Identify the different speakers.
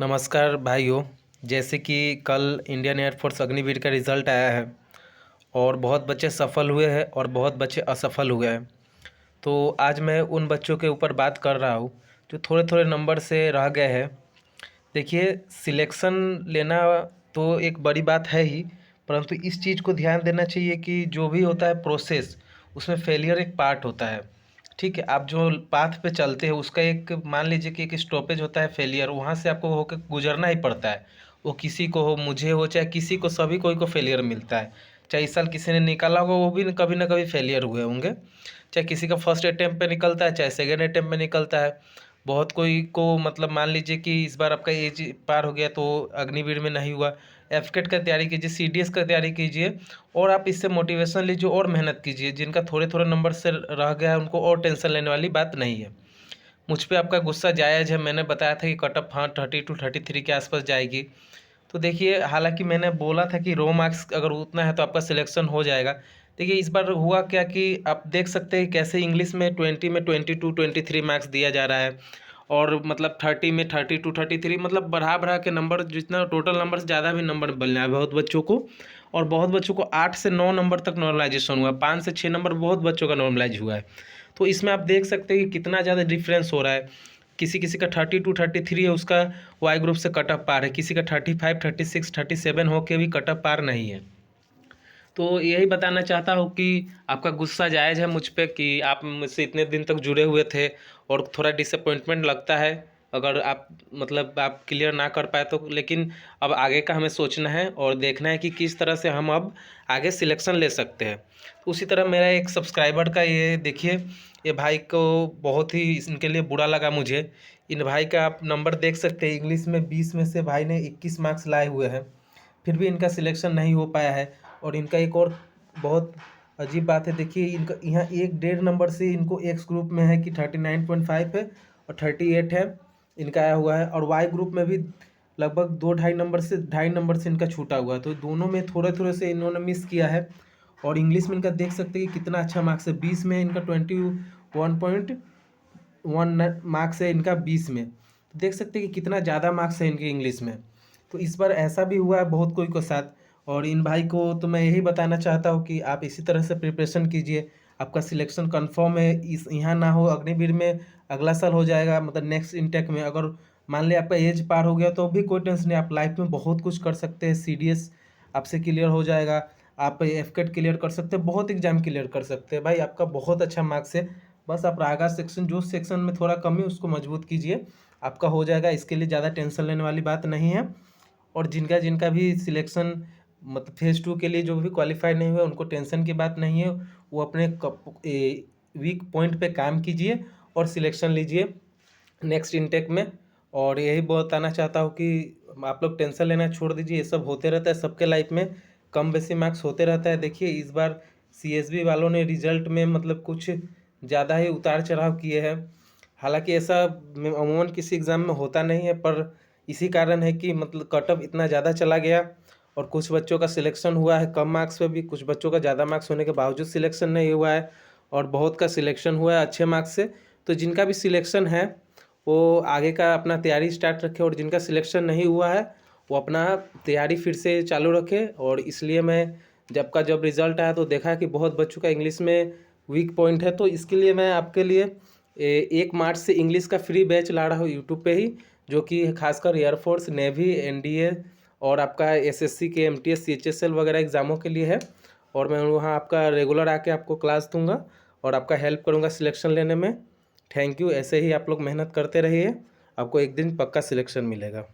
Speaker 1: नमस्कार भाइयों। जैसे कि कल इंडियन एयरफोर्स अग्निवीर का रिज़ल्ट आया है और बहुत बच्चे सफल हुए हैं और बहुत बच्चे असफल हुए हैं। तो आज मैं उन बच्चों के ऊपर बात कर रहा हूँ जो थोड़े थोड़े नंबर से रह गए हैं। देखिए, सिलेक्शन लेना तो एक बड़ी बात है ही, परंतु इस चीज़ को ध्यान देना चाहिए कि जो भी होता है प्रोसेस, उसमें फेलियर एक पार्ट होता है। ठीक है, आप जो पाथ पे चलते हैं उसका एक मान लीजिए कि एक स्टॉपेज होता है फेलियर, वहाँ से आपको होकर गुजरना ही पड़ता है। वो किसी को हो, मुझे हो, चाहे किसी को, सभी कोई को फेलियर मिलता है। चाहे इस साल किसी ने निकाला होगा, वो भी कभी ना कभी फेलियर हुए होंगे। चाहे किसी का फर्स्ट अटेम्प्ट पे निकलता है, चाहे सेकेंड अटेम्प्ट में निकलता है। बहुत कोई को मतलब मान लीजिए कि इस बार आपका एज पार हो गया तो अग्निवीर में नहीं हुआ, एफकेट का तैयारी कीजिए, सीडीएस का तैयारी कीजिए और आप इससे मोटिवेशन लीजिए और मेहनत कीजिए। जिनका थोड़े थोड़े नंबर से रह गया है उनको और टेंशन लेने वाली बात नहीं है। मुझ पे आपका गुस्सा जायज़ है, मैंने बताया था कि कट ऑफ हाँ 32-33 के आसपास जाएगी। तो देखिए, हालांकि मैंने बोला था कि रो मार्क्स अगर उतना है तो आपका सिलेक्शन हो जाएगा। देखिए, इस बार हुआ क्या कि आप देख सकते हैं कैसे इंग्लिश में 20 में 22-23 मार्क्स दिया जा रहा है और मतलब 30 में 32-33, मतलब बढ़ा बढ़ा के नंबर, जितना टोटल नंबर से ज़्यादा भी नंबर मिल रहा है बहुत बच्चों को। और बहुत बच्चों को 8 से 9 नंबर तक नॉर्मलाइजेशन हुआ, 5 से 6 नंबर बहुत बच्चों का नॉर्मलाइज हुआ है। तो इसमें आप देख सकते हैं कि कितना ज़्यादा डिफरेंस हो रहा है। किसी किसी का 32-33 है, उसका वाई ग्रुप से कट ऑफ पार है, किसी का 35-36-37 होके भी कट ऑफ पार नहीं है। तो यही बताना चाहता हूँ कि आपका गुस्सा जायज़ है मुझ पे कि आप मुझसे इतने दिन तक जुड़े हुए थे और थोड़ा डिसअपॉइंटमेंट लगता है अगर आप मतलब आप क्लियर ना कर पाए तो। लेकिन अब आगे का हमें सोचना है और देखना है कि किस तरह से हम अब आगे सिलेक्शन ले सकते हैं। तो उसी तरह मेरा एक सब्सक्राइबर का ये देखिए, ये भाई को बहुत ही इनके लिए बुरा लगा मुझे। इन भाई का आप नंबर देख सकते हैं, इंग्लिश में 20 में से भाई ने 21 मार्क्स लाए हुए हैं, फिर भी इनका सिलेक्शन नहीं हो पाया है। और इनका एक और बहुत अजीब बात है, देखिए इनका यहाँ 1.5 नंबर से इनको एक्स ग्रुप में है कि 39.5 है और 38 है इनका आया हुआ है, और वाई ग्रुप में भी लगभग 2-2.5 नंबर से इनका छूटा हुआ है। तो दोनों में थोड़े थोड़े से इन्होंने मिस किया है। और इंग्लिश में इनका देख सकते हैं कि कितना अच्छा मार्क्स है, 20 में इनका 21.1 मार्क्स है इनका 20 में। तो देख सकते हैं कि कितना ज़्यादा मार्क्स है इनके इंग्लिश में। तो इस बार ऐसा भी हुआ है बहुत कोई के साथ। और इन भाई को तो मैं यही बताना चाहता हूँ कि आप इसी तरह से प्रिपरेशन कीजिए, आपका सिलेक्शन कंफर्म है। इस यहाँ ना हो अग्निवीर में, अगला साल हो जाएगा, मतलब नेक्स्ट इनटेक में। अगर मान लिया आपका एज पार हो गया तो भी कोई टेंशन नहीं, आप लाइफ में बहुत कुछ कर सकते हैं। सीडीएस आपसे क्लियर हो जाएगा, आप एफकेट क्लियर कर सकते हैं, बहुत एग्जाम क्लियर कर सकते हैं। भाई आपका बहुत अच्छा मार्क्स है, बस आप रागा सेक्शन, जो सेक्शन में थोड़ा कमी उसको मजबूत कीजिए, आपका हो जाएगा। इसके लिए ज़्यादा टेंशन लेने वाली बात नहीं है। और जिनका जिनका भी सिलेक्शन मतलब फेज़ 2 के लिए जो भी क्वालिफाई नहीं हुआ उनको टेंशन की बात नहीं है। वो अपने वीक पॉइंट पे काम कीजिए और सिलेक्शन लीजिए नेक्स्ट इनटेक में। और यही बताना चाहता हूँ कि आप लोग टेंशन लेना छोड़ दीजिए, ये सब होते रहता है सबके लाइफ में, कम बेसी मार्क्स होते रहता है। देखिए, इस बार सीएसबी वालों ने रिजल्ट में मतलब कुछ ज़्यादा ही उतार चढ़ाव किए हैं। हालांकि ऐसा अमूमन किसी एग्ज़ाम में होता नहीं है, पर इसी कारण है कि मतलब कट ऑफ इतना ज़्यादा चला गया और कुछ बच्चों का सिलेक्शन हुआ है कम मार्क्स पे भी, कुछ बच्चों का ज़्यादा मार्क्स होने के बावजूद सिलेक्शन नहीं हुआ है, और बहुत का सिलेक्शन हुआ है अच्छे मार्क्स से। तो जिनका भी सिलेक्शन है वो आगे का अपना तैयारी स्टार्ट रखे, और जिनका सिलेक्शन नहीं हुआ है वो अपना तैयारी फिर से चालू रखे। और इसलिए मैं जब रिज़ल्ट आया तो देखा कि बहुत बच्चों का इंग्लिश में वीक पॉइंट है, तो इसके लिए मैं आपके लिए 1 मार्च से इंग्लिश का फ्री बैच ला रहा हूँ यूट्यूब पे ही, जो कि खासकर एयरफोर्स, नेवी, एनडीए और आपका एसएससी के एमटीएस सीएचएसएल वगैरह एग्ज़ामों के लिए है। और मैं वहाँ आपका रेगुलर आके आपको क्लास दूंगा और आपका हेल्प करूँगा सिलेक्शन लेने में। Thank you. ऐसे ही आप लोग मेहनत करते रहिए, आपको एक दिन पक्का सिलेक्शन मिलेगा।